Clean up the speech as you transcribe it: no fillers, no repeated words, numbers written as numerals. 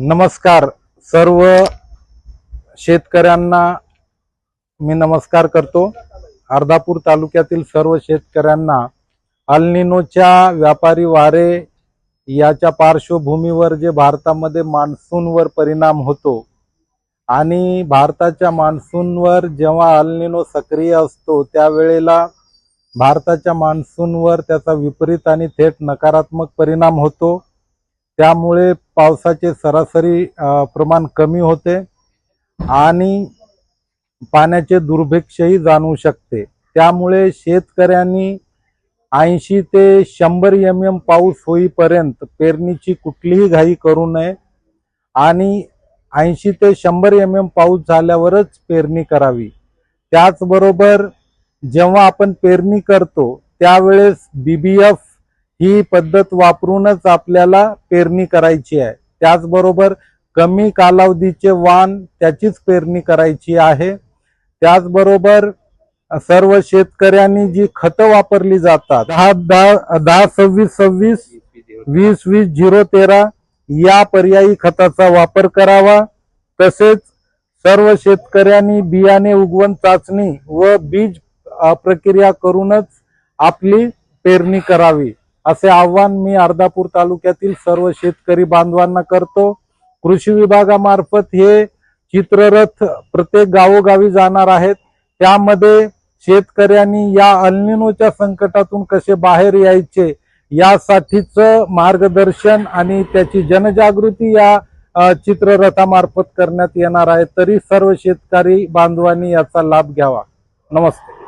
नमस्कार सर्व शेतकऱ्यांना मी नमस्कार करतो। अर्धापूर तालुक्यातील सर्व शेतकऱ्यांना अल निनोच्या व्यापारी वारे याच्या पार्श्वभूमीवर जे भारतामध्ये मान्सूनवर परिणाम होतो आणि भारताच्या मान्सूनवर जेव्हा अल निनो सक्रिय असतो त्यावेळेला भारताच्या मान्सूनवर त्याचा विपरीत आणि थेट नकारात्मक परिणाम होतो। त्यामुळे पावसाचे सरासरी प्रमाण कमी होते आणि पाण्याचे दुर्भिक्षही जाणवू शकते। त्यामुळे शेतकऱ्यांनी 80 ते 100 mm पाऊस होईपर्यंत पेरणीची कुठलीही घाई करू नये आणि 80 ते 100 mm पाऊस झाल्यावरच पेरणी करावी। त्याचबरोबर जेव्हा आपण पेरणी करतो त्यावेळेस BBF ही पद्धत वापरूनच आपल्याला पेरणी करायची आहे। त्याचबरोबर कमी कालावधीचे वाण त्याचीच पेरणी करायची आहे। त्याचबरोबर सर्व शेतकऱ्यांनी जी खतं वापरली जातात 10-10-26-26 20-20-0-13 या पर्यायी खताचा वापर करावा। तसेच सर्व शेतकऱ्यांनी बियाणे उगवण चाचणी व बीज प्रक्रिया करूनच आपली पेरणी करावी असे आवाहन मी अर्धापूर तालुक्यातील सर्व शेतकरी बांधवांना करतो। कृषी विभागामार्फत हे चित्ररथ प्रत्येक गावोगावी जाणार आहेत। त्यामध्ये शेतकऱ्यांनी या अल निनोच्या संकटातून कसे बाहेर यायचे यासाठीचं मार्गदर्शन आणि त्याची जनजागृती या चित्ररथामार्फत करण्यात येणार आहे। तरी सर्व शेतकरी बांधवांनी याचा लाभ घ्यावा। नमस्ते।